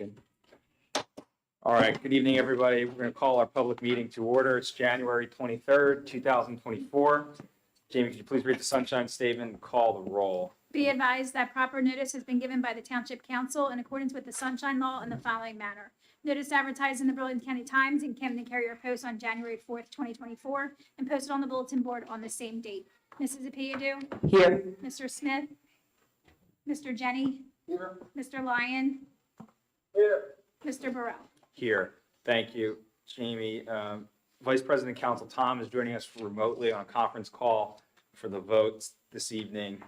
Good. All right, good evening, everybody. We're going to call our public meeting to order. It's January 23rd, 2024. Jamie, could you please read the sunshine statement and call the roll? Be advised that proper notice has been given by the Township Council in accordance with the Sunshine Law in the following manner. Notice advertised in the Burlington County Times and Camden Carrier Post on January 4th, 2024, and posted on the bulletin board on the same date. Mrs. Apiadu? Here. Mr. Smith? Mr. Jenny? Here. Mr. Lyon? Here. Mr. Burrell? Here. Thank you, Jamie. Vice President Council Tom is joining us remotely on a conference call for the votes this evening.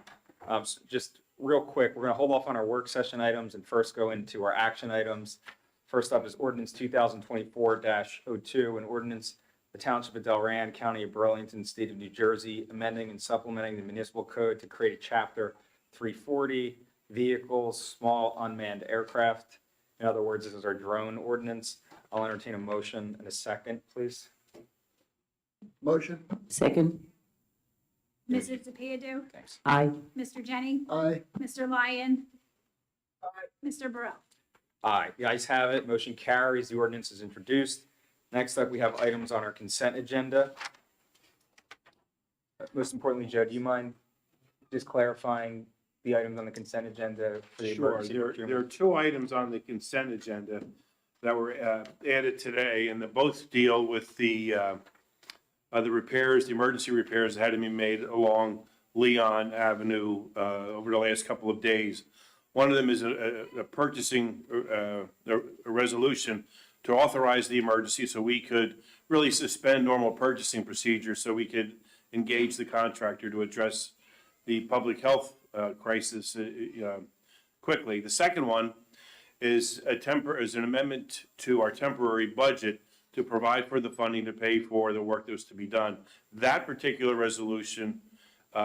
So just real quick, we're going to hold off on our work session items and first go into our action items. First up is Ordinance 2024-02, an ordinance the Township of Delran, County of Burlington, State of New Jersey, amending and supplementing the municipal code to create a Chapter 340, vehicles, small unmanned aircraft. In other words, this is our drone ordinance. I'll entertain a motion and a second, please. Motion. Second. Mrs. Apiadu? Thanks. Aye. Mr. Jenny? Aye. Mr. Lyon? Mr. Burrell? Aye. The ayes have it. Motion carries. The ordinance is introduced. Next up, we have items on our consent agenda. Most importantly, Joe, do you mind just clarifying the items on the consent agenda? For the Sure. emergency There procurement? are two items on the consent agenda that were added today, and they both deal with the repairs, the emergency repairs that had to be made along Leon Avenue over the last couple of days. One of them is a resolution to authorize the emergency so we could really suspend normal purchasing procedures so we could engage the contractor to address the public health crisis quickly. The second one is an amendment to our temporary budget to provide for the funding to pay for the work that was to be done. That particular resolution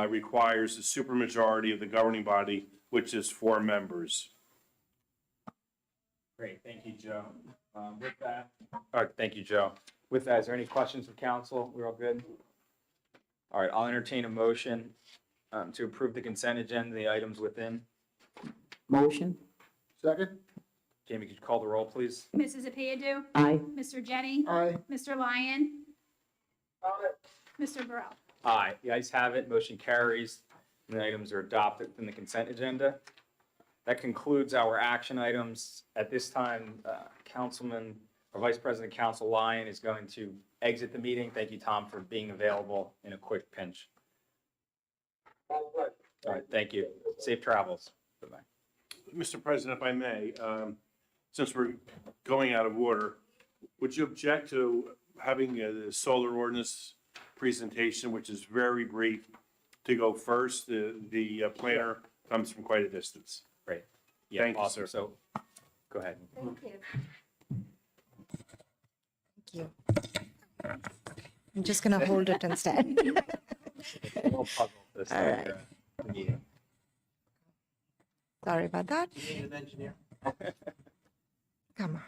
requires a supermajority of the governing body, which is 4 members. Great. Thank you, Joe. With that, all right, thank you, Joe. With that, is there any questions from council? We're all good? All right, I'll entertain a motion to approve the consent agenda, the items within. Motion. Second. Jamie, could you call the roll, please? Mrs. Apiadu? Aye. Mr. Jenny? Aye. Mr. Lyon? Aye. Mr. Burrell? Aye. The ayes have it. Motion carries. And the items are adopted within the consent agenda. That concludes our action items. At this time, Councilman or Vice President Council Lyon is going to exit the meeting. Thank you, Tom, for being available in a quick pinch. All right. Thank you. Safe travels. Bye-bye. Mr. President, if I may, since we're going out of order, would you object to having the solar ordinance presentation, which is very brief, to go first? The planner comes from quite a distance. Great. Yeah, Thank you, awesome. sir. So, go ahead. Thank you. Thank you. I'm just going to hold it instead. It's a little puzzle this All right. the meeting. Sorry about that. You need an engineer? Come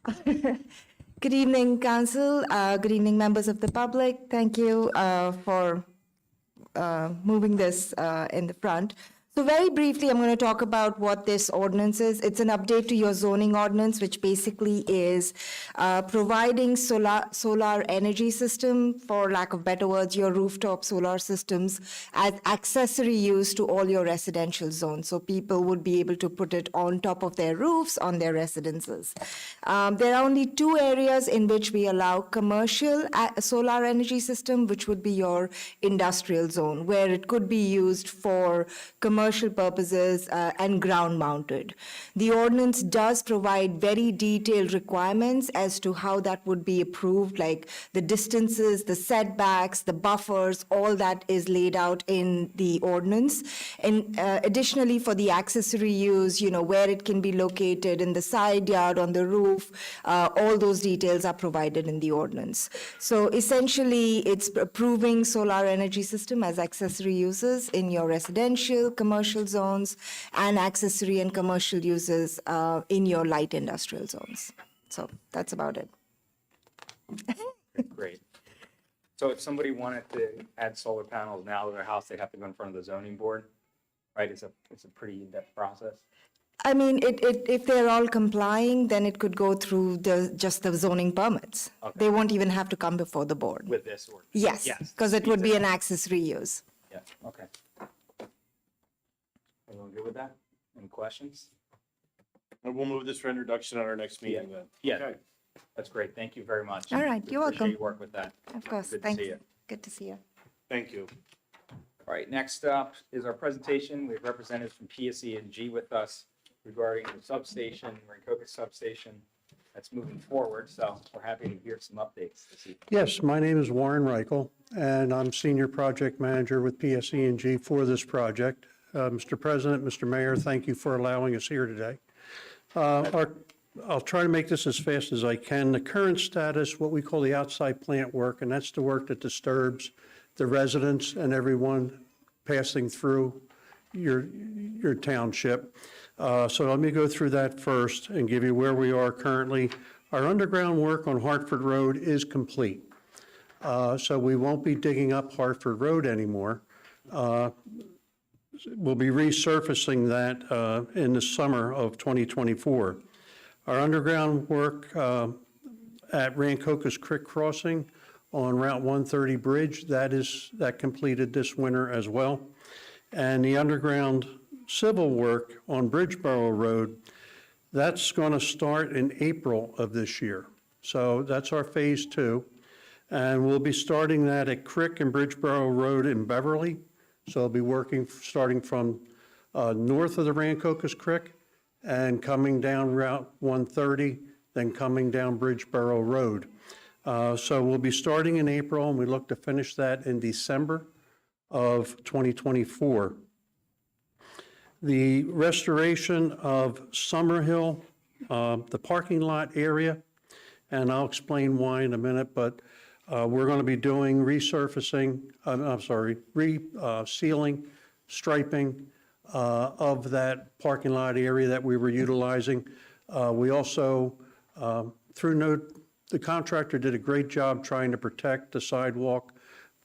on. Good evening, Council. Good evening, members of the public. Thank you for moving this in the front. So very briefly, I'm going to talk about what this ordinance is. It's an update to your zoning ordinance, which basically is providing solar energy system, for lack of better words, your rooftop solar systems as accessory use to all your residential zones. So people would be able to put it on top of their roofs, on their residences. There are only 2 areas in which we allow commercial solar energy system, which would be your industrial zone, where it could be used for commercial purposes and ground mounted. The ordinance does provide very detailed requirements as to how that would be approved, like the distances, the setbacks, the buffers, all that is laid out in the ordinance. And additionally, for the accessory use, where it can be located in the side yard, on the roof, all those details are provided in the ordinance. So essentially, it's approving solar energy system as accessory uses in your residential, commercial zones, and accessory and commercial uses in your light industrial zones. So that's about it. Great. So if somebody wanted to add solar panels now to their house, they'd have to go in front of the zoning board, right? It's a pretty in-depth process. I mean, if they're all complying, then it could go through just the zoning permits. Okay. They won't even have to come before the board. with this ordinance? Yes, because it would be an Speeds accessory use. it up. Yeah, okay. Everyone good with that? Any questions? And we'll move this for introduction at our next meeting then. Yeah. Okay. That's great. Thank you very much. All right, We you're appreciate welcome. your work with that. Of course, Good to thanks. see you. Good to see you. Thank you. All right, next up is our presentation. We have representatives from PSEG with us regarding the substation, Rancocas substation. That's moving forward, so we're happy to hear some updates this evening. Yes, my name is Warren Reichel, and I'm Senior Project Manager with PSEG for this project. Mr. President, Mr. Mayor, thank you for allowing us here today. I'll try to make this as fast as I can. The current status, what we call the outside plant work, and that's the work that disturbs the residents and everyone passing through your township. So let me go through that first and give you where we are currently. Our underground work on Hartford Road is complete. So we won't be digging up Hartford Road anymore. We'll be resurfacing that in the summer of 2024. Our underground work at Rancocas Creek Crossing on Route 130 Bridge, that completed this winter as well. And the underground civil work on Bridgeboro Road, that's going to start in April of this year. So that's our phase 2. And we'll be starting that at Crick and Bridgeboro Road in Beverly. So I'll be working, starting from north of the Rancocas Creek and coming down Route 130, then coming down Bridgeboro Road. So we'll be starting in April, and we look to finish that in December of 2024. The restoration of Summerhill, the parking lot area, and I'll explain why in a minute, but we're going to be doing resurfacing, resealing, striping of that parking lot area that we were utilizing. We also, the contractor did a great job trying to protect the sidewalk,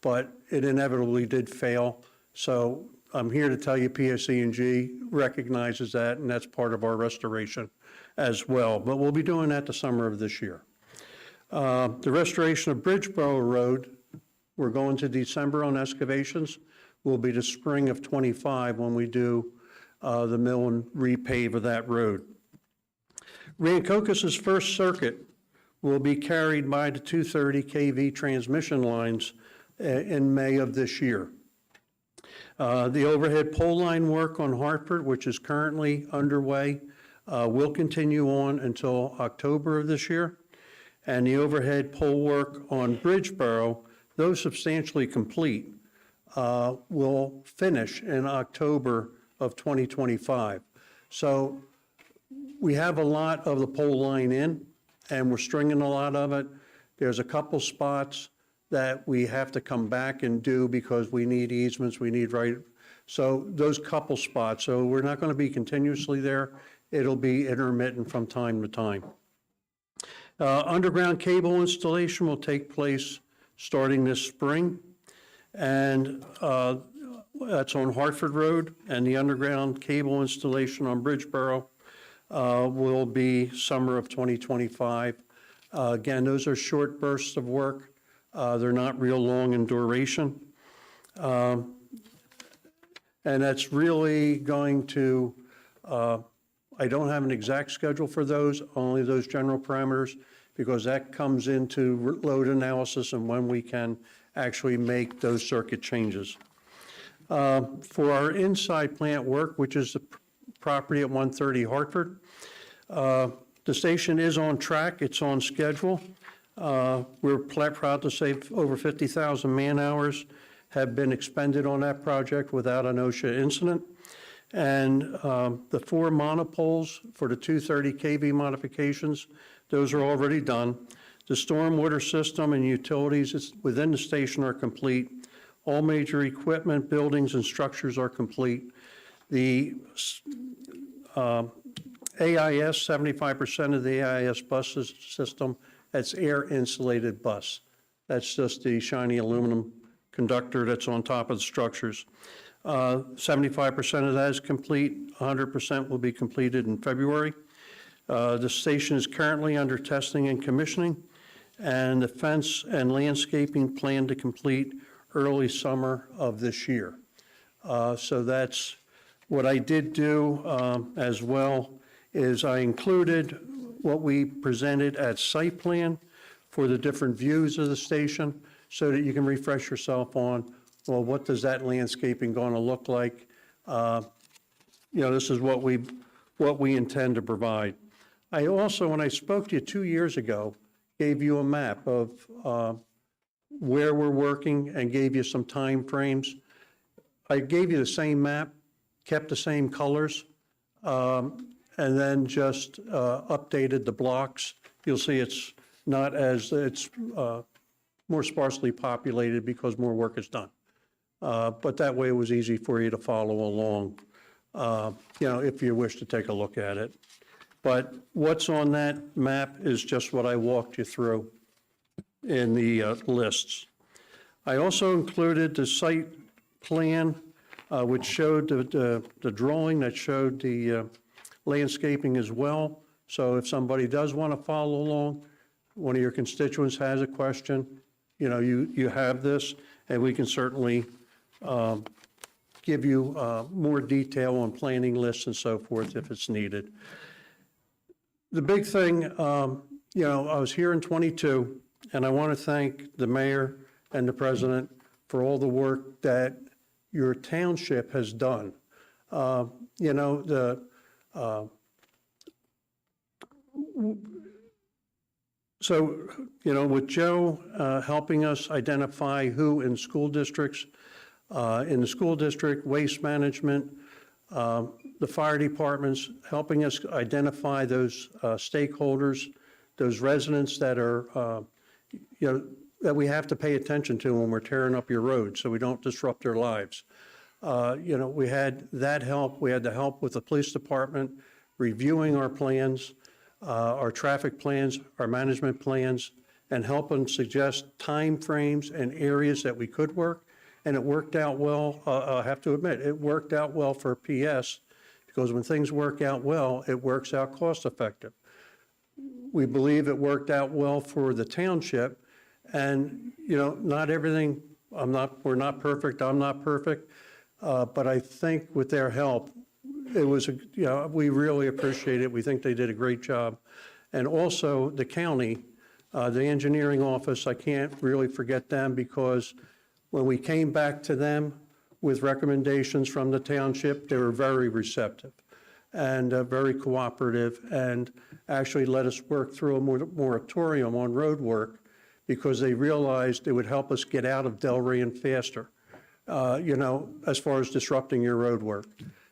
but it inevitably did fail. So I'm here to tell you PSEG recognizes that, and that's part of our restoration as well. But we'll be doing that the summer of this year. The restoration of Bridgeboro Road, we're going to December on excavations. Will be the spring of '25 when we do the mill and repave of that road. Rancocas's first circuit will be carried by the 230 kV transmission lines in May of this year. The overhead pole line work on Hartford, which is currently underway, will continue on until October of this year. And the overhead pole work on Bridgeboro, though substantially complete, will finish in October of 2025. So we have a lot of the pole line in, and we're stringing a lot of it. There's a couple spots that we have to come back and do because we need easements, we need right. So those couple spots, so we're not going to be continuously there. It'll be intermittent from time to time. Underground cable installation will take place starting this spring, and that's on Hartford Road, and the underground cable installation on Bridgeboro will be summer of 2025. Again, those are short bursts of work. They're not real long in duration. And that's really going to, I don't have an exact schedule for those, only those general parameters, because that comes into load analysis and when we can actually make those circuit changes. For our inside plant work, which is the property at 130 Hartford, the station is on track, it's on schedule. We're proud to say over 50,000 man-hours have been expended on that project without an OSHA incident. And the 4 monopoles for the 230 kV modifications, those are already done. The stormwater system and utilities within the station are complete. All major equipment, buildings, and structures are complete. The AIS, 75% of the AIS bus system, that's air-insulated bus. That's just the shiny aluminum conductor that's on top of the structures. 75% of that is complete, 100% will be completed in February. The station is currently under testing and commissioning, and the fence and landscaping plan to complete early summer of this year. So that's what I did do as well, is I included what we presented at site plan for the different views of the station so that you can refresh yourself on, well, what does that landscaping going to look like? This is what we intend to provide. I also, when I spoke to you 2 years ago, gave you a map of where we're working and gave you some time frames. I gave you the same map, kept the same colors, and then just updated the blocks. You'll see it's not as, it's more sparsely populated because more work is done. But that way it was easy for you to follow along, if you wish to take a look at it. But what's on that map is just what I walked you through in the lists. I also included the site plan, which showed the drawing that showed the landscaping as well. So if somebody does want to follow along, one of your constituents has a question, you have this, and we can certainly give you more detail on planning lists and so forth if it's needed. The big thing, I was here in '22, and I want to thank the mayor and the president for all the work that your township has done. With Joe helping us identify who in school districts, in the school district, waste management, the fire departments, helping us identify those stakeholders, those residents that are, that we have to pay attention to when we're tearing up your road so we don't disrupt their lives. We had that help. We had the help with the police department reviewing our plans, our traffic plans, our management plans, and helping suggest timeframes and areas that we could work. And it worked out well. I have to admit, it worked out well for PS, because when things work out well, it works out cost effective. We believe it worked out well for the township, and not everything. We're not perfect. I'm not perfect, but I think with their help, it was we really appreciate it. We think they did a great job, and also the county, the engineering office. I can't really forget them, because when we came back to them with recommendations from the township, they were very receptive and very cooperative, and actually let us work through a moratorium on road work, because they realized it would help us get out of Delray faster, as far as disrupting your road work.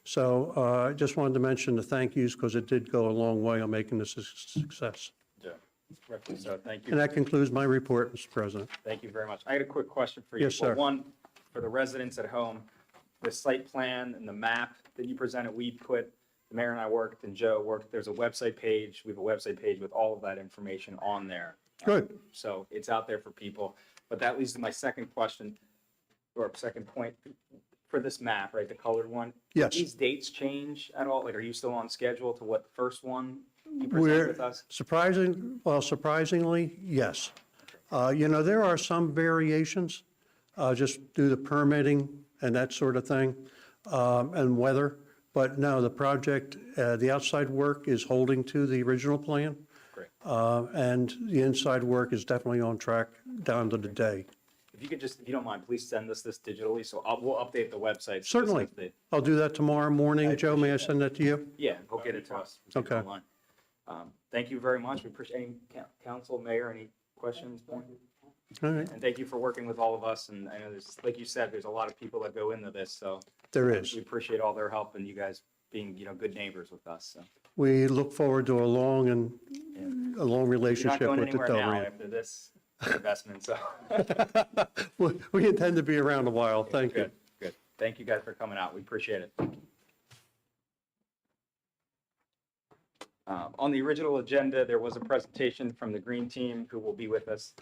So I just wanted to mention the thank yous, because it did go a long way on making this a success. Yeah, rightfully so. Thank you. And that concludes my report, Mr. President. Thank you very much. I had a quick question for you. Yes, sir. Well, one, for the residents at home, the site plan and the map that you presented, we put, the mayor and I worked, and Joe worked, there's a website page. We have a website page with all of that information on there. Good. So it's out there for people. But that leads to my second question, or second point, for this map, right, the colored one. Yes. Do these dates change at all? Like, are you still on schedule to what the first one you presented We're with us? surprisingly, yes. There are some variations, just due to permitting and that sort of thing, and weather. But no, the project, the outside work is holding to the original plan. Great. And the inside work is definitely on track down to the day. If you could just, if you don't mind, please send us this digitally, so we'll update the website. so Certainly. this is I'll do that tomorrow morning. Joe, may I send that to you? Yeah, he'll get it to us. We'll get it Okay. online. Thank you very much. We appreciate, any council, mayor, any questions? All right, And thank you for working with all of us. And I know there's, like you said, there's a lot of people that go into this, so. there is. We appreciate all their help and you guys being, good neighbors with us, so. We look forward to a long You're not relationship going with the anywhere now Delray. after this investment, so. We intend to be around a while. Thank you. Good, good. Thank you guys for coming out. We appreciate it. On the original agenda, there was a presentation from the Green Team who will be with us.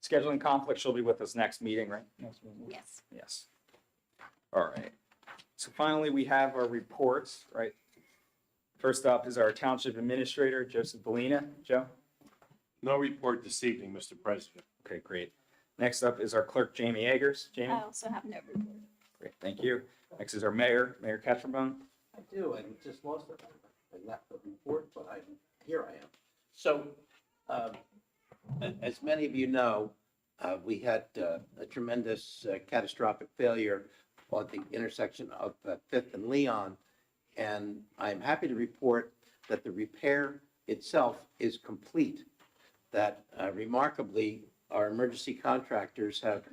Scheduling conflict, she'll be with us next meeting, right? Next meeting. Yes. Yes. All right. So finally, we have our reports, right? First up is our Township Administrator, Joseph Bellina. Joe? No report this evening, Mr. President. Okay, great. Next up is our Clerk, Jamie Eggers. Jamie? I also have no report. Great, thank you. Next is our Mayor, Mayor Ketchum. I do, I just lost it. I left the report, but here I am. So, as many of you know, we had a tremendous catastrophic failure on the intersection of Fifth and Leon. And I'm happy to report that the repair itself is complete. That remarkably, our emergency contractors have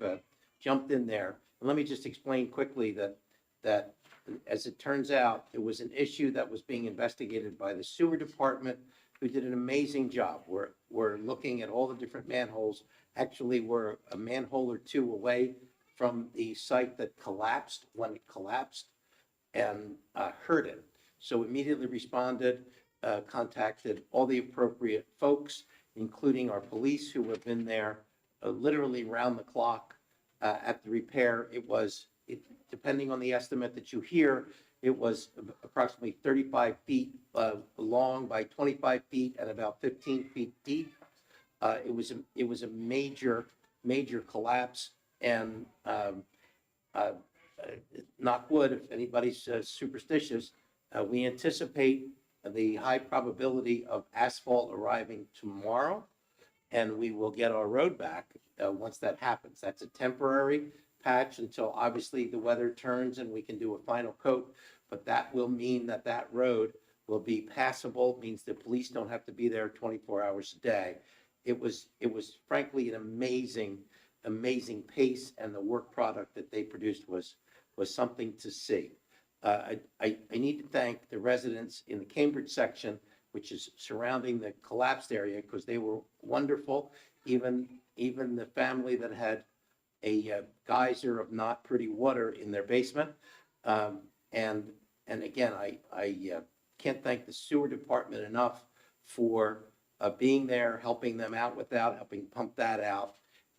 jumped in there. And let me just explain quickly that as it turns out, it was an issue that was being investigated by the sewer department, who did an amazing job. We're looking at all the different manholes. Actually, we're a manhole or two away from the site that collapsed when it collapsed and hurt it. So immediately responded, contacted all the appropriate folks, including our police, who have been there literally round the clock at the repair. Depending on the estimate that you hear, it was approximately 35 feet long by 25 feet and about 15 feet deep. It was a major collapse, and knock wood, if anybody's superstitious, we anticipate the high probability of asphalt arriving tomorrow, and we will get our road back once that happens. That's a temporary patch until obviously the weather turns and we can do a final coat, but that will mean that that road will be passable, means the police don't have to be there 24 hours a day. It was frankly an amazing pace, and the work product that they produced was something to see. I need to thank the residents in the Cambridge section, which is surrounding the collapsed area, because they were wonderful. Even the family that had a geyser of not pretty water in their basement. And again, I can't thank the sewer department enough for being there, helping them out with that, helping pump that out.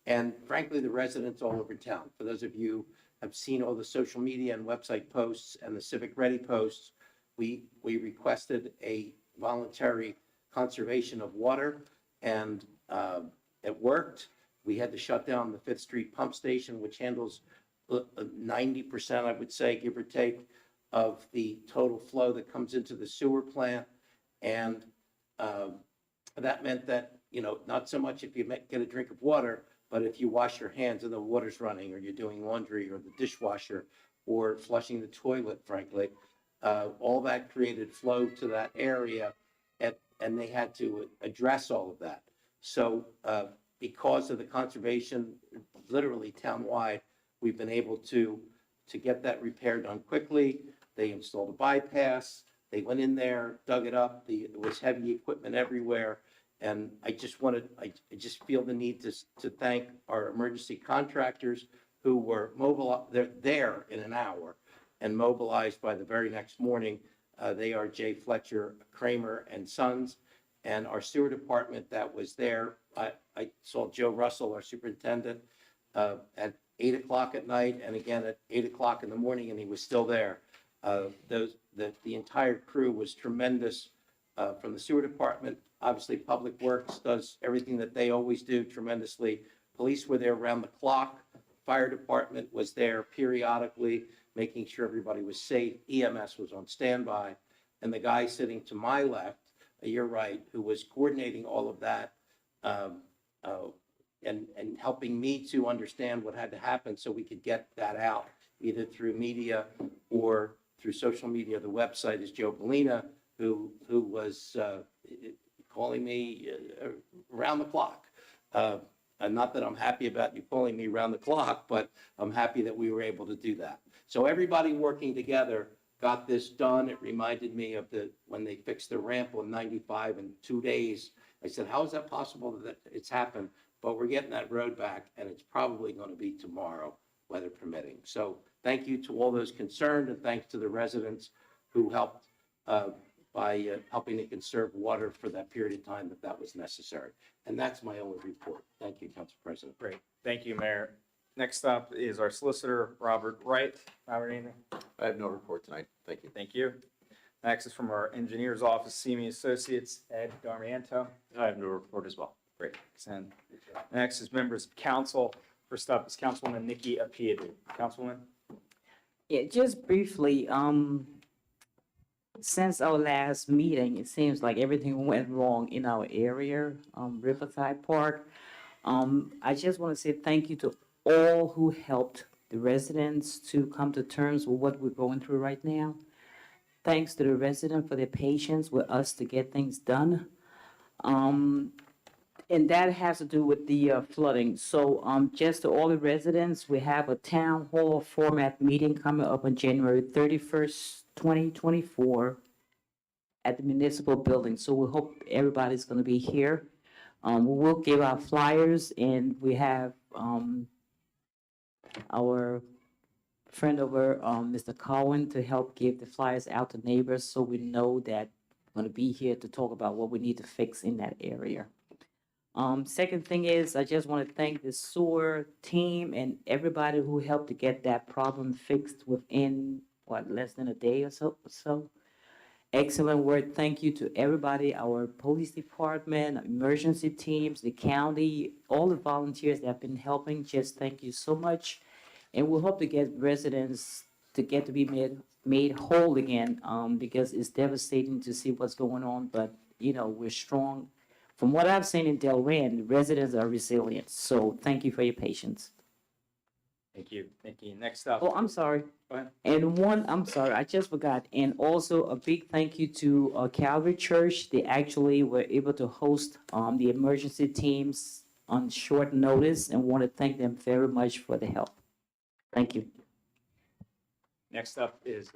And frankly, the residents all over town. For those of you who have seen all the social media and website posts and the Civic Ready posts, we requested a voluntary conservation of water, and it worked. We had to shut down the Fifth Street pump station, which handles 90%, I would say, give or take, of the total flow that comes into the sewer plant. And that meant that, not so much if you get a drink of water, but if you wash your hands and the water's running, or you're doing laundry or the dishwasher or flushing the toilet, frankly, all that created flow to that area, and they had to address all of that. So because of the conservation, literally townwide, we've been able to get that repair done quickly. They installed a bypass. They went in there, dug it up. There was heavy equipment everywhere. And I just feel the need to thank our emergency contractors who were mobilized. They're there in an hour and mobilized by the very next morning. They are Jay Fletcher, Kramer and Sons, and our sewer department that was there. I saw Joe Russell, our superintendent, at 8 o'clock at night, and again at 8 o'clock in the morning, and he was still there. The entire crew was tremendous from the sewer department. Obviously, Public Works does everything that they always do tremendously. Police were there around the clock. Fire department was there periodically, making sure everybody was safe. EMS was on standby. And the guy sitting to my left, you're right, who was coordinating all of that and helping me to understand what had to happen so we could get that out, either through media or through social media. The website is Joe Bellina, who was calling me around the clock. And not that I'm happy about you calling me around the clock, but I'm happy that we were able to do that. So everybody working together got this done. It reminded me of when they fixed the ramp on 95 in 2 days. I said, how is that possible that it's happened? But we're getting that road back, and it's probably going to be tomorrow, weather permitting. So thank you to all those concerned, and thanks to the residents who helped by helping to conserve water for that period of time that was necessary. And that's my only report. Thank you, Council President. Great. Thank you, Mayor. Next up is our solicitor, Robert Wright. Robert, anything? I have no report tonight. Thank you. Thank you. Next is from our engineer's office, Semi Associates, Ed Darmiento. I have no report as well. Great, thanks, Ed. Next is members of council. First up is Councilwoman Nikki Apiadu. Councilwoman? Yeah, just briefly, since our last meeting, it seems like everything went wrong in our area, Riverside Park. I just want to say thank you to all who helped the residents to come to terms with what we're going through right now. Thanks to the residents for their patience with us to get things done. And that has to do with the flooding. So just to all the residents, we have a town hall format meeting coming up on January 31st, 2024 at the municipal building. So we hope everybody's going to be here. We will give out flyers, and we have our friend over, Mr. Cohen, to help give the flyers out to neighbors so we know that we're going to be here to talk about what we need to fix in that area. Second thing is, I just want to thank the sewer team and everybody who helped to get that problem fixed within, less than a day or so. Excellent work. Thank you to everybody, our police department, emergency teams, the county, all the volunteers that have been helping. Just thank you so much. And we hope to get residents to get to be made whole again, because it's devastating to see what's going on, but, we're strong. From what I've seen in Delran, residents are resilient. So thank you for your patience. Thank you. Thank you. Next up. Oh, I'm sorry. Go ahead. And I'm sorry, I just forgot. And also a big thank you to Calvary Church. They actually were able to host the emergency teams on short notice, and want to thank them very much for the help. Thank you. Next up is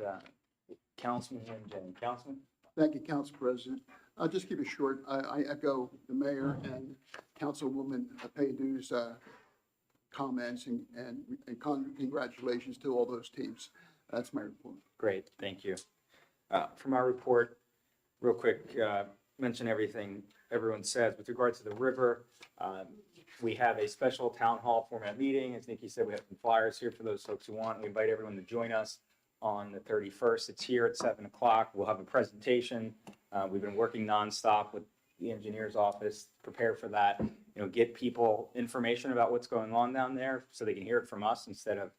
Councilman Jim. Councilman? Thank you, Council President. I'll just keep it short. I echo the mayor and Councilwoman Apiadu's comments and congratulations to all those teams. That's my report. Great, thank you. From our report, real quick, mention everything everyone says. With regard to the river, we have a special town hall format meeting. As Nikki said, we have some flyers here for those folks who want. We invite everyone to join us on the 31st. It's here at 7 o'clock. We'll have a presentation. We've been working nonstop with the engineer's office to prepare for that, get people information about what's going on down there so they can hear it from us instead of,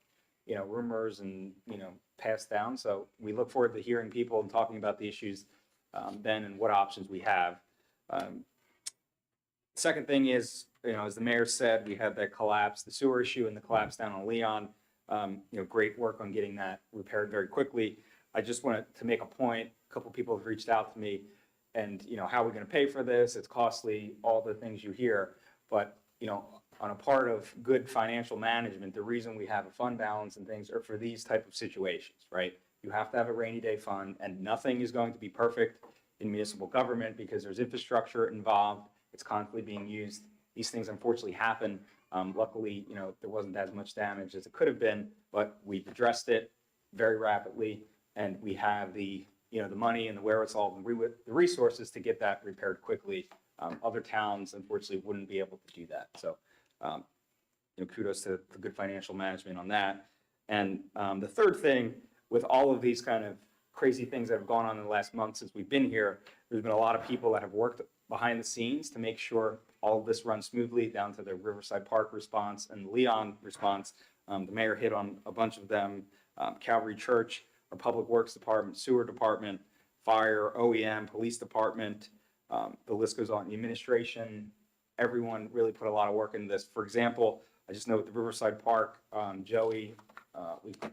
rumors and, passed down. So we look forward to hearing people and talking about the issues then and what options we have. Second thing is, as the mayor said, we had that collapse, the sewer issue and the collapse down on Leon. Great work on getting that repaired very quickly. I just wanted to make a point. A couple people have reached out to me and, how are we going to pay for this? It's costly, all the things you hear. But, on a part of good financial management, the reason we have a fund balance and things are for these type of situations, right? You have to have a rainy day fund, and nothing is going to be perfect in municipal government because there's infrastructure involved. It's constantly being used. These things unfortunately happen. Luckily, there wasn't as much damage as it could have been, but we've addressed it very rapidly, and we have the money and the wherewithal and the resources to get that repaired quickly. Other towns, unfortunately, wouldn't be able to do that. So, kudos to the good financial management on that. And the third thing, with all of these kind of crazy things that have gone on in the last month since we've been here, there's been a lot of people that have worked behind the scenes to make sure all of this runs smoothly, down to the Riverside Park response and the Leon response. The mayor hit on a bunch of them. Calvary Church, our Public Works Department, Sewer Department, Fire, OEM, Police Department, the list goes on. The administration, everyone really put a lot of work into this. For example, I just know with the Riverside Park, Joey,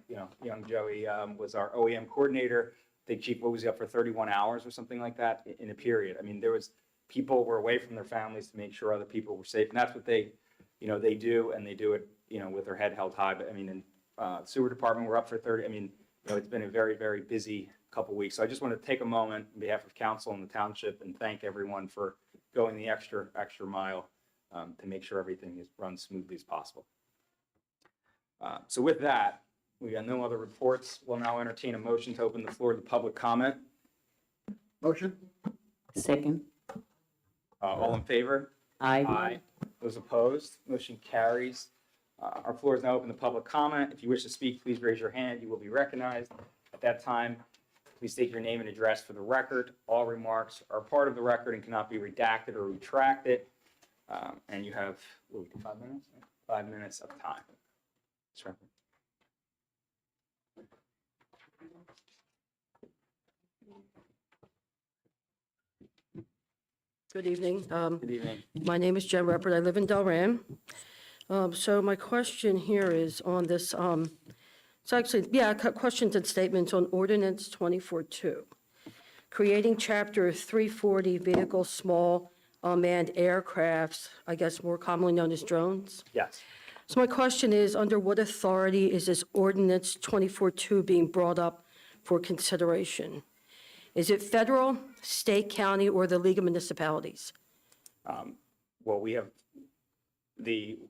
young Joey was our OEM coordinator. I think Chief, what was he up for 31 hours or something like that in a period? I mean, there was people were away from their families to make sure other people were safe, and that's what they do, and they do it, with their head held high. But I mean, in Sewer Department, we're up for 30. I mean, it's been a very, very busy couple weeks. So I just want to take a moment on behalf of council and the township and thank everyone for going the extra mile to make sure everything is run smoothly as possible. So with that, we got no other reports. We'll now entertain a motion to open the floor to public comment. Motion? Second. All in favor? Aye. Those opposed? Motion carries. Our floor is now open to public comment. If you wish to speak, please raise your hand. You will be recognized. At that time, please state your name and address for the record. All remarks are part of the record and cannot be redacted or retracted. And you have, 5 minutes? 5 minutes of time. Sure. Good evening. Good evening. My name is Jen Ruppert. I live in Delran. So my question here is on this, it's actually, questions and statements on Ordinance 24-2, creating Chapter 340 Vehicle Small Unmanned Aircrafts, I guess more commonly known as drones. Yes. So my question is, under what authority is this Ordinance 24-2 being brought up for consideration? Is it federal, state, county, or the League of Municipalities? Well, we have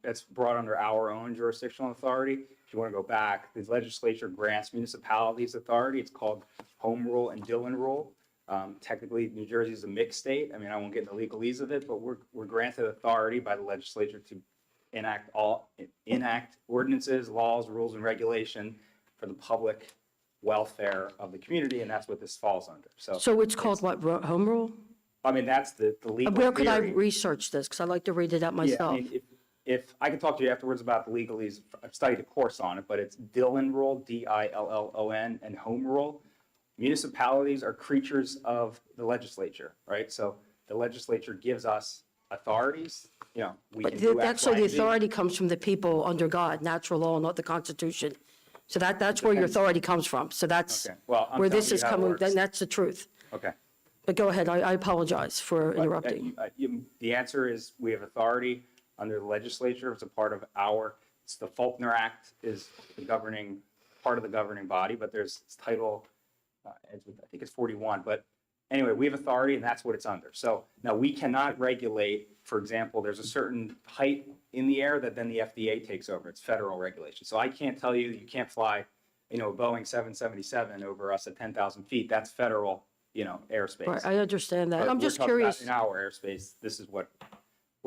that's brought under our own jurisdictional authority. If you want to go back, the legislature grants municipalities authority. It's called Home Rule and Dillon Rule. Technically, New Jersey is a mixed state. I mean, I won't get into legalese of it, but we're granted authority by the legislature to enact ordinances, laws, rules, and regulation for the public welfare of the community, and that's what this falls under. So it's called what, home rule? I mean, that's the legal Where could I theory. research this? Because I like to read it out Yeah, myself. I mean, if I could talk to you afterwards about the legalese, I've studied a course on it, but it's Dillon Rule, Dillon, and Home Rule. Municipalities are creatures of the legislature, right? So the legislature gives us authorities, we But can do X, that's so Y, the and Z. authority comes from the people under God, natural law, not the Constitution. So that's where your authority comes from. So that's Okay, well, I'm where telling this you is how it coming, works. then that's the truth. Okay. But go ahead, I apologize for But, interrupting. The answer is we have authority under the legislature. It's a part of it's the Faulkner Act is the part of the governing body, but there's title, I think it's 41. But anyway, we have authority and that's what it's under. So now we cannot regulate, for example, there's a certain height in the air that then the FDA takes over. It's federal regulation. So I can't tell you, you can't fly, a Boeing 777 over us at 10,000 feet. That's federal, airspace. Right, I understand that. But I'm we're just talking about curious. in our airspace, this is where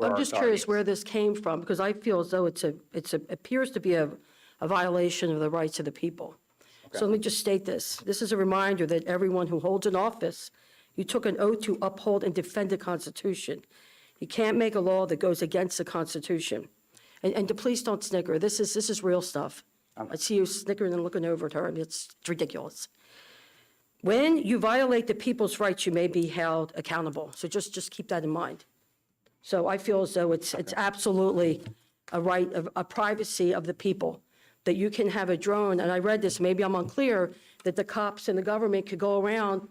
I'm our just authority curious is. where this came from, because I feel as though appears to be a violation of the rights of the people. So let me just state this. This is a reminder that everyone who holds an office, you took an oath to uphold and defend the Constitution. You can't make a law that goes against the Constitution. And please don't snicker. This is real stuff. I see you snickering and looking over at her. I mean, it's ridiculous. When you violate the people's rights, you may be held accountable. So just keep that in mind. So I feel as though it's absolutely a right of a privacy of the people, that you can have a drone, and I read this, maybe I'm unclear, that the cops and the government could go around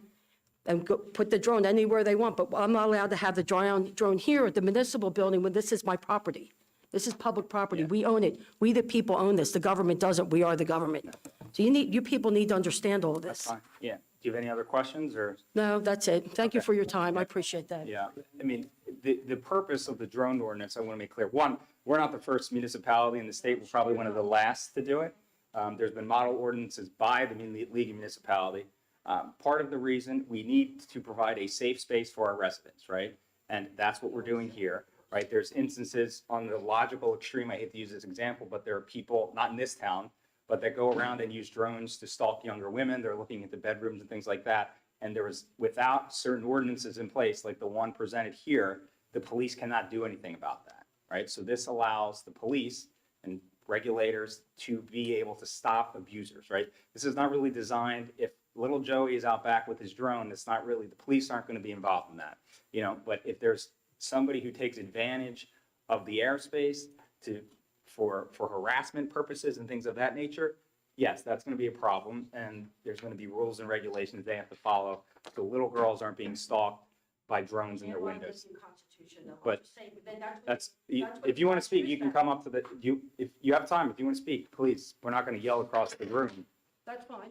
and put the drone anywhere they want, but I'm not allowed to have the drone here at the municipal building when this is my property. This is public property. We own it. We, the people, own this. The government doesn't. We are the government. So you people need to understand all of That's this. fine. Yeah. Do you have any other questions or? No, that's it. Thank you Okay. for your time. I appreciate that. Yeah, I mean, the purpose of the drone ordinance, I want to make clear. One, we're not the first municipality in the state. We're probably one of the last to do it. There's been model ordinances by the League of Municipality. Part of the reason we need to provide a safe space for our residents, right? And that's what we're doing here, right? There's instances on the logical extreme, I hate to use this example, but there are people, not in this town, but that go around and use drones to stalk younger women. They're looking at the bedrooms and things like that. And without certain ordinances in place, like the one presented here, the police cannot do anything about that, right? So this allows the police and regulators to be able to stop abusers, right? This is not really designed, if little Joey is out back with his drone, it's not really, the police aren't going to be involved in that, but if there's somebody who takes advantage of the airspace for harassment purposes and things of that nature, yes, that's going to be a problem, and there's going to be rules and regulations they have to follow, so little girls aren't being stalked by drones in their windows. But if you want to speak, you can come up to if you have time, if you want to speak, please. We're not going to yell across the room. That's fine.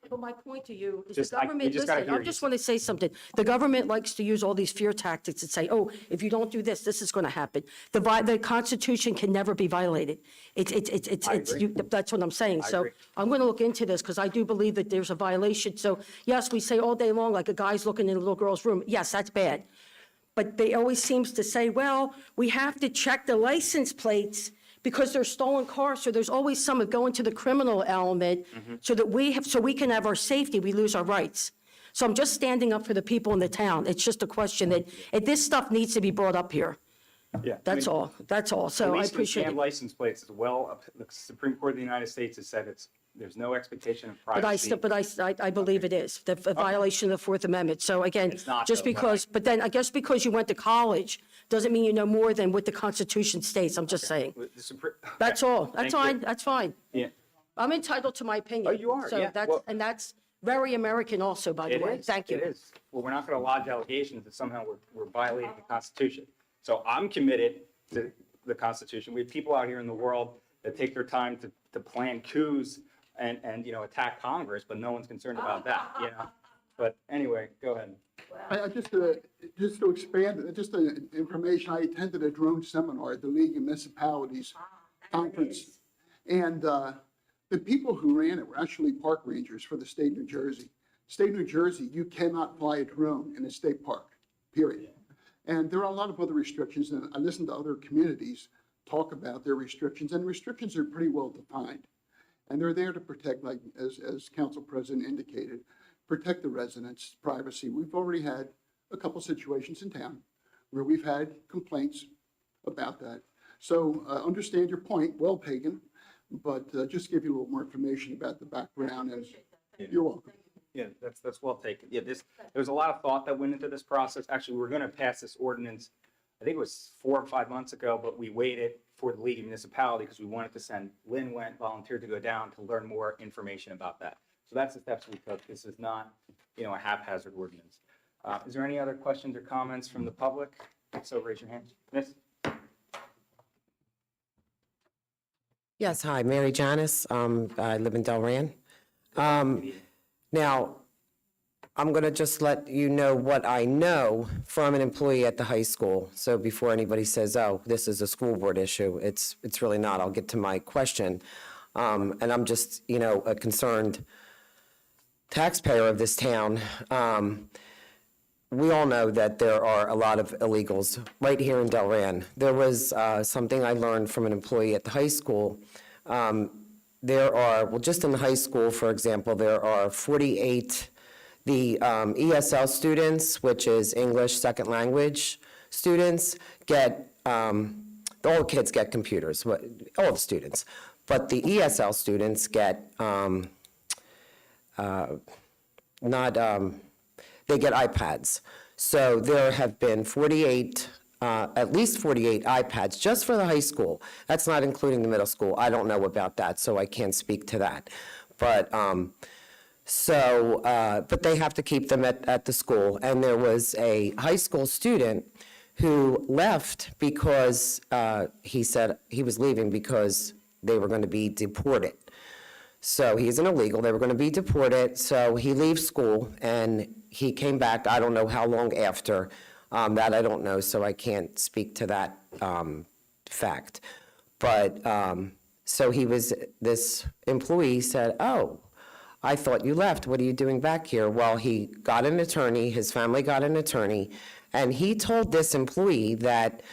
But my point to you is Just- the we government, just gotta listen, I hear you. just want to say something. The government likes to use all these fear tactics and say, oh, if you don't do this, this is going to happen. The Constitution can never be violated. That's what I'm saying. I So agree. I'm going to look into this because I do believe that there's a violation. So yes, we say all day long, like a guy's looking in a little girl's room. Yes, that's bad. But they always seems to say, well, we have to check the license plates because they're stolen cars, so there's always some that go into the criminal element, so that so we can have our safety, we lose our rights. So I'm just standing up for the people in the town. It's just a question that, this stuff needs to be brought up here. Yeah. That's all, so I Police can appreciate stamp it. license plates as well. The Supreme Court of the United States has said there's no expectation of But privacy. I believe it is, the violation of the Fourth Amendment. So again, It's not, just though, but because, but then I guess because you went to college, doesn't mean you know more than what the Constitution states, I'm just saying. That's all, that's Thank you. fine, that's fine. Yeah, I'm entitled to my opinion. Oh, you are, So yeah. that's, Well- and that's very American also, by the it way. is. Thank you. It is. Well, we're not going to lodge allegations that somehow we're violating the Constitution. So I'm committed to the Constitution. We have people out here in the world that take their time to plan coups and attack Congress, but no one's concerned about that. But anyway, go ahead. I just to expand, just the information, I attended a drone seminar at the League of Municipalities Conference. And the people who ran it were actually park rangers for the state of New Jersey. State of New Jersey, you cannot fly a drone in a state park, period. And there are a lot of other restrictions, and I listened to other communities talk about their restrictions, and restrictions are pretty well defined. And they're there to protect, like as Council President indicated, protect the residents' privacy. We've already had a couple situations in town where we've had complaints about that. So understand your point, well taken, but just give you a little more information about the background, and you're welcome. Yeah, that's well taken. Yeah, there was a lot of thought that went into this process. Actually, we were going to pass this ordinance, I think it was 4 or 5 months ago, but we waited for the League of Municipality because we wanted to send, Lynn volunteered to go down to learn more information about that. So that's the steps we took. This is not, a haphazard ordinance. Is there any other questions or comments from the public? So raise your hand. Miss? Yes, hi, Mary Janice. I live in Delran. Now, I'm going to just let you know what I know from an employee at the high school. So before anybody says, oh, this is a school board issue, it's really not. I'll get to my question. And I'm just, a concerned taxpayer of this town. We all know that there are a lot of illegals right here in Delran. There was something I learned from an employee at the high school. There are, just in the high school, for example, there are 48, the ESL students, which is English Second Language students, get, all the kids get computers, all the students. But the ESL students get, they get iPads. So there have been 48, at least 48 iPads just for the high school. That's not including the middle school. I don't know about that, so I can't speak to that. But but they have to keep them at the school. And there was a high school student who left because he said he was leaving because they were going to be deported. So he's an illegal, they were going to be deported, so he leaves school, and he came back, I don't know how long after, that I don't know, so I can't speak to that fact. But, so this employee said, oh, I thought you left, what are you doing back here? Well, he got an attorney, his family got an attorney, and he told this employee that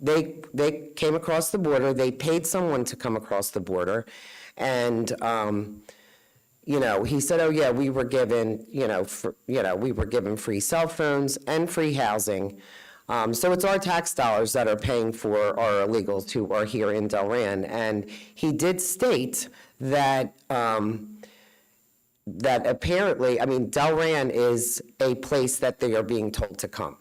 they came across the border, they paid someone to come across the border, and, he said, oh, yeah, we were given, we were given free cell phones and free housing. So it's our tax dollars that are paying for our illegals who are here in Delran. And he did state that, that apparently, Delran is a place that they are being told to come.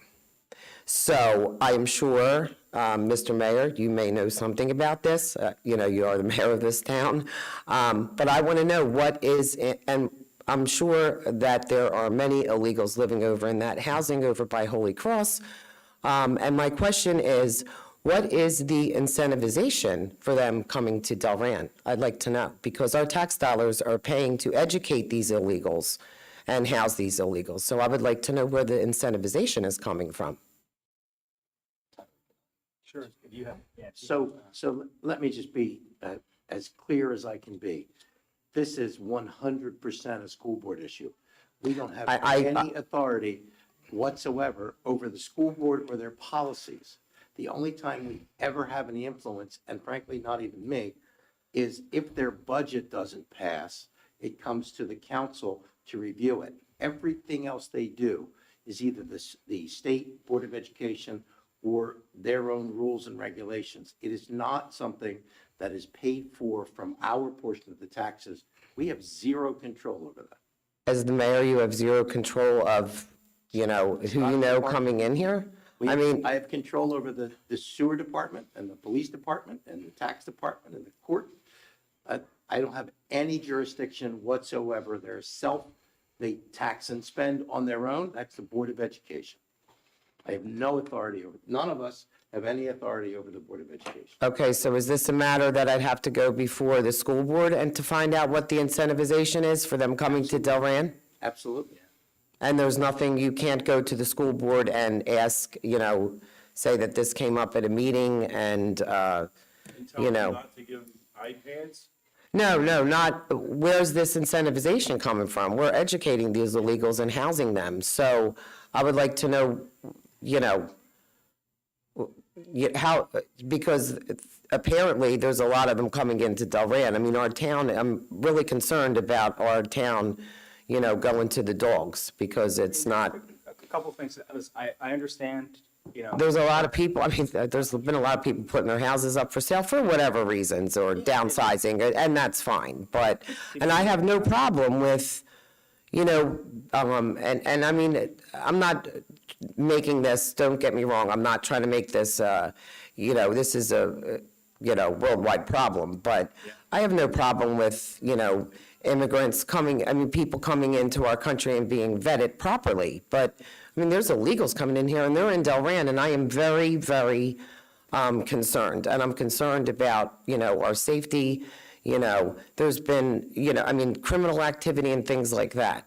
So I am sure, Mr. Mayor, you may know something about this. You are the mayor of this town. But I want to know what is, and I'm sure that there are many illegals living over in that housing over by Holy Cross. And my question is, what is the incentivization for them coming to Delran? I'd like to know, because our tax dollars are paying to educate these illegals and house these illegals. So I would like to know where the incentivization is coming from. Sure. If you have, So let me just be as clear as I can be. This is 100% a school board issue. We don't have any authority whatsoever over the school board or their policies. The only time we ever have any influence, and frankly, not even me, is if their budget doesn't pass, it comes to the council to review it. Everything else they do is either the State Board of Education or their own rules and regulations. It is not something that is paid for from our portion of the taxes. We have zero control over that. As the mayor, you have zero control of, who you know coming in here? I mean, I have control over the sewer department and the police department and the tax department and the court. I don't have any jurisdiction whatsoever. They tax and spend on their own. That's the Board of Education. I have no authority over, none of us have any authority over the Board of Education. okay, so is this a matter that I'd have to go before the school board and to find out what the incentivization is for them coming to Delran? Absolutely. And there's nothing, you can't go to the school board and ask, say that this came up at a meeting and, Tell them know. not to give iPads? no, not, where's this incentivization coming from? We're educating these illegals and housing them. So I would like to know, how, because apparently there's a lot of them coming into Delran. I mean, our town, I'm really concerned about our town, going to the dogs because it's not, A couple things. I understand, there's a lot of people, I mean, there's been a lot of people putting their houses up for sale for whatever reasons or downsizing, and that's fine. But, and I have no problem with, and I mean, I'm not making this, don't get me wrong, I'm not trying to make this, this is a, worldwide problem, but I have no problem with, immigrants coming, I mean, people coming into our country and being vetted properly. But, I mean, there's illegals coming in here and they're in Delran, and I am very, very concerned. And I'm concerned about, our safety, there's been, I mean, criminal activity and things like that,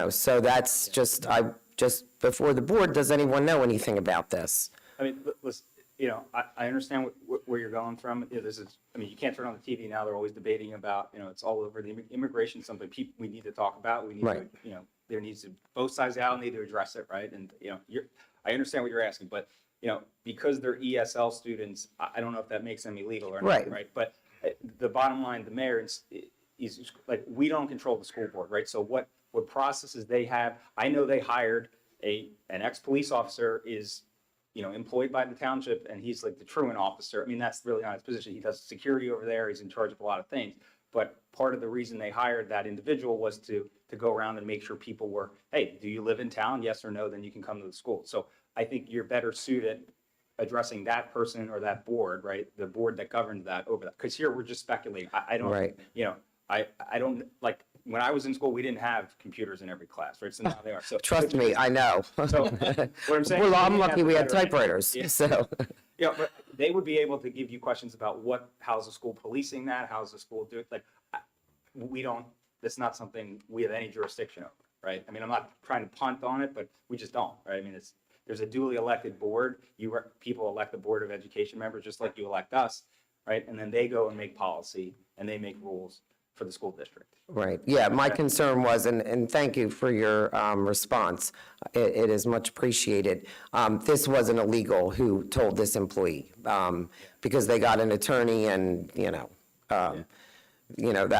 so that's just, before the board, does anyone know anything about this? I mean, listen, I understand where you're going from. This is, I mean, you can't turn on the TV now. They're always debating about, it's all over the immigration, something we need to talk about. We need Right. to, there needs to, both sides out need to address it, right? And, I understand what you're asking, but, because they're ESL students, I don't know if that makes them illegal or not, Right. right? But the bottom line, the mayor is like, we don't control the school board, right? So what processes they have, I know they hired an ex-police officer is, employed by the township, and he's like the truant officer. I mean, that's really not his position. He does security over there. He's in charge of a lot of things. But part of the reason they hired that individual was to go around and make sure people were, hey, do you live in town? Yes or no? Then you can come to the school. So I think you're better suited addressing that person or that board, right? The board that governs that over that. Because here we're just speculating. I don't, Right. I don't, like, when I was in school, we didn't have computers in every class, right? So now they are. So Trust me, I know. So what I'm saying. Well, is I'm we lucky have we a had better- typewriters, Yeah. so. Yeah, but they would be able to give you questions about how's the school policing that? How's the school doing? Like, we don't, that's not something we have any jurisdiction over, right? I mean, I'm not trying to punt on it, but we just don't, right? I mean, there's a duly elected board. People elect the Board of Education members just like you elect us, right? And then they go and make policy and they make rules for the school district. Right, yeah, my concern was, and thank you for your response, it is much appreciated. This was an illegal who told this employee, because they got an attorney and, that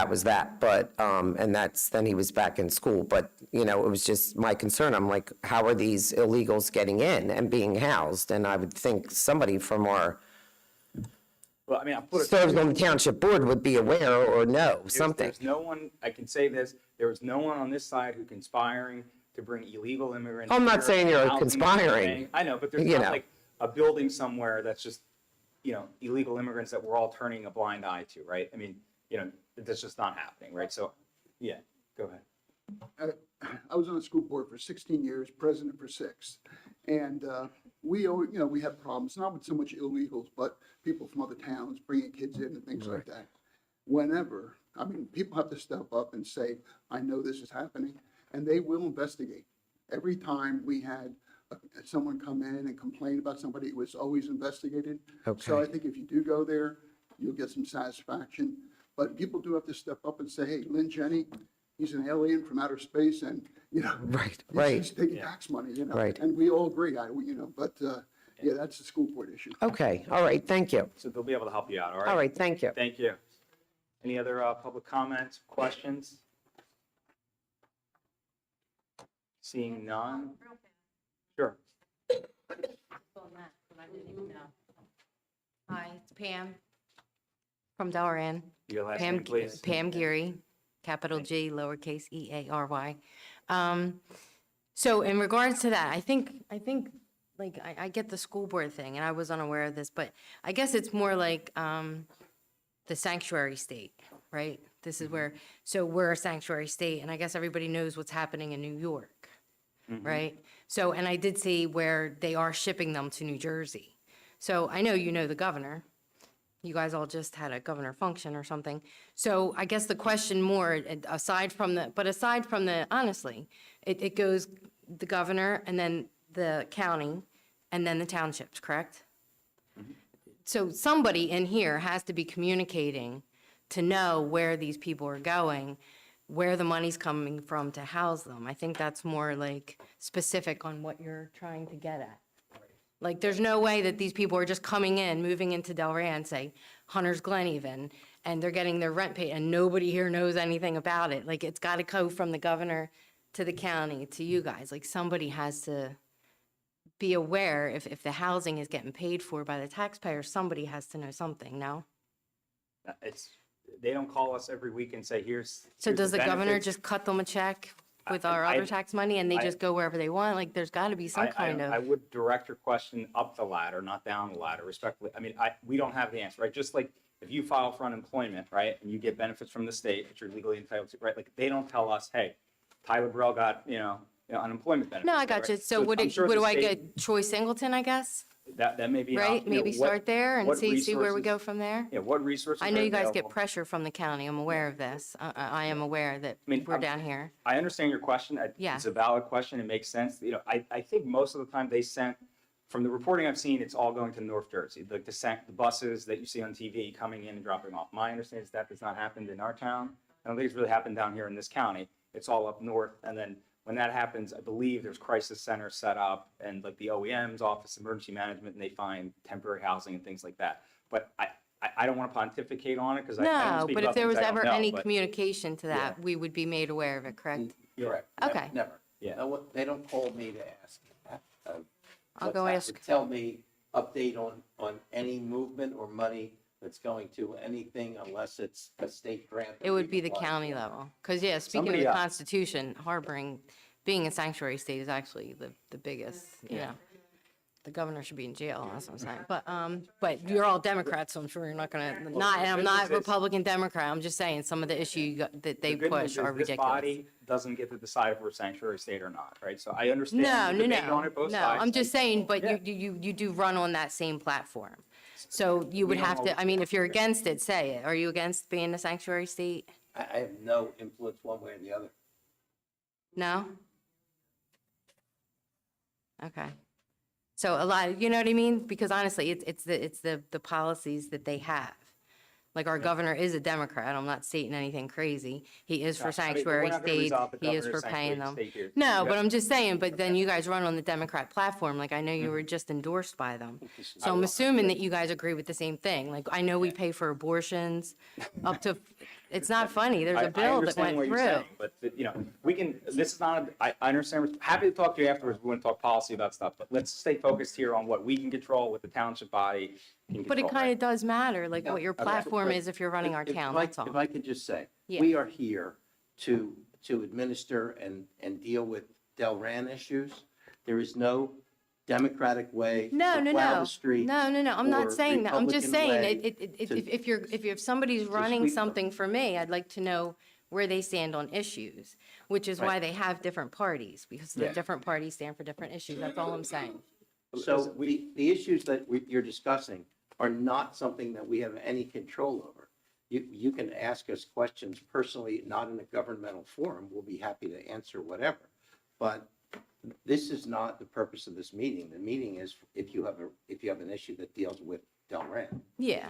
was that, but, and then he was back in school, but, it was just my concern, I'm like, how are these illegals getting in and being housed? And I would think somebody from our Well, I mean, I'll put it. serves on the township board would be aware or know something. There's no one, I can say this, there was no one on this side who conspiring to bring illegal immigrants. I'm not here, saying you're housing them, conspiring. paying- I know, but there's You not know. like a building somewhere that's just, illegal immigrants that we're all turning a blind eye to, right? I mean, that's just not happening, right? So, yeah, go ahead. I was on the school board for 16 years, president for 6. And we have problems, not with so much illegals, but people from other towns bringing kids in and things like that. Whenever, I mean, people have to step up and say, I know this is happening, and they will investigate. Every time we had someone come in and complain about somebody, it was always investigated. So I think if you do go there, you'll get some satisfaction. But people do have to step up and say, hey, Lynn Jenny, he's an alien from outer space, and, Right, he's right. just taking tax money, Right. And we all agree, but, Yeah, that's a school board issue. Okay, all right, thank you. So they'll be able to help you out, all right? All right, thank you. Thank you. Any other public comments, questions? Seeing none? Sure. Hi, it's Pam from Delran. Your last Pam, name, please. Pam Geary, capital G, lowercase EARY. So in regards to that, I think, like, I get the school board thing, and I was unaware of this, but I guess it's more like the sanctuary state, right? This is where, so we're a sanctuary state, and I guess everybody knows what's happening in New York, right? So, and I did see where they are shipping them to New Jersey. So I know you know the governor. You guys all just had a governor function or something. So I guess the question more, aside from the, honestly, it goes the governor and then the county and then the townships, correct? So somebody in here has to be communicating to know where these people are going, where the money's coming from to house them. I think that's more like specific on what you're trying to get at. Like, there's no way that these people are just coming in, moving into Delran, say, Hunter's Glen even, and they're getting their rent paid, and nobody here knows anything about it. Like, it's got to go from the governor to the county to you guys. Like, somebody has to be aware if the housing is getting paid for by the taxpayer, somebody has to know something, no? They don't call us every week and say, here's. So here's does the governor benefits. just cut them a check with our I- other tax money, and they just go wherever they want? Like, there's got to be some kind I of, would direct your question up the ladder, not down the ladder, respectfully. I mean, we don't have the answer, right? Just like if you file for unemployment, right, and you get benefits from the state that you're legally entitled to, right? Like, they don't tell us, hey, Tyler Burrell got, unemployment benefits. no, I right? got you. So would I'm it, sure what the do I state- get? Troy Singleton, I guess? That may be an Right? option. You know, Maybe what- start there and what see where we resources- go from there? Yeah, what resources I know are you guys get available? pressure from the county. I'm aware of this. I am aware that mean, we're down here. I understand your question. Yeah. It's a valid question. It makes sense. I think most of the time they sent, from the reporting I've seen, it's all going to North Jersey. Like the buses that you see on TV coming in and dropping off. My understanding is that does not happen in our town. I don't think it's really happened down here in this county. It's all up north. And then when that happens, I believe there's crisis centers set up and like the OEM's office, emergency management, and they find temporary housing and things like that. But I don't want to pontificate on it because I don't No, speak but if about there things was I don't ever know, any but- communication to that, we would be made aware of it, correct? Correct. Okay. Never. Yeah. No, they don't call me to ask. I'll go ask. Tell me, update on any movement or money that's going to anything unless it's a state grant. It would be the county level. Because, yeah, speaking of Somebody the else. Constitution, harboring, being a sanctuary state is actually the biggest, you know. The governor should be in jail, that's what I'm saying. But you're all Democrats, so I'm sure you're not gonna, and I'm not Republican Democrat, I'm just saying, some of the issues that they The good news push are is this ridiculous. body doesn't get to decide if we're a sanctuary state or not, right? So I understand No, the no, debate on no, it, both no, sides. I'm just saying, but Yeah. you do run on that same platform. So you would don't have to, always I mean, if you're against it, say it. Are you against being a sanctuary state? I have no influence one way or the other. No? Okay. So a lot, you know what I mean? Because honestly, it's the policies that they have. Like our governor is a Democrat. I'm not stating anything crazy. He is for I mean, but we're sanctuary not gonna states. resolve the He is governor's for paying them. sanctuary state here. No, You but got- I'm just saying, but then you guys run on the Democrat platform. Like I know you were just endorsed by them. So I'm assuming that you guys agree with the same thing. Like I know we pay for abortions up to, it's not funny. There's I a bill that understand went what you're through. saying, but, we can, this is not, I understand, we're happy to talk to you afterwards, we want to talk policy about stuff, but let's stay focused here on what we can control, what the township body can But it control, kind right? of does matter, like what your platform is if you're running our town, that's all. If I could just say, Yeah. we are here to administer and deal with Delran issues. There is no democratic way No, to no, plow no. the street. No, no, no, I'm not or saying that. I'm just Republican saying, way to- if somebody's running sweep them. something for me, I'd like to know where they stand on issues, which is why Right. they have different parties, because the Yeah. different parties stand for different issues. That's all I'm saying. So the issues that you're discussing are not something that we have any control over. You can ask us questions personally, not in a governmental forum. We'll be happy to answer whatever. But this is not the purpose of this meeting. The meeting is if you have an issue that deals with Delran. Yeah,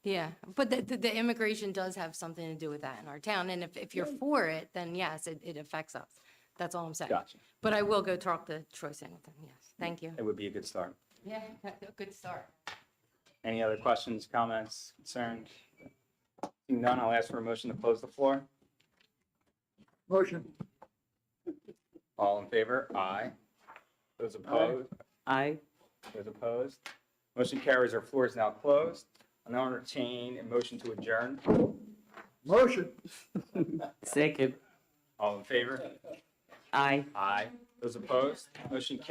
yeah. But the immigration does have something to do with that in our town, and if you're for it, then yes, it affects us. That's all I'm saying. Gotcha. But I will go talk to Troy Singleton, yes. Thank you. It would be a good start. Yeah, good start. Any other questions, comments, concerns? Seeing none, I'll ask for a motion to close the floor. Motion. All in favor? Aye. Those opposed? Aye. Those opposed? Motion carries. Our floor is now closed. I'll now entertain a motion to adjourn. Motion. Second. All in favor? Aye. Aye. Those opposed? Motion carries.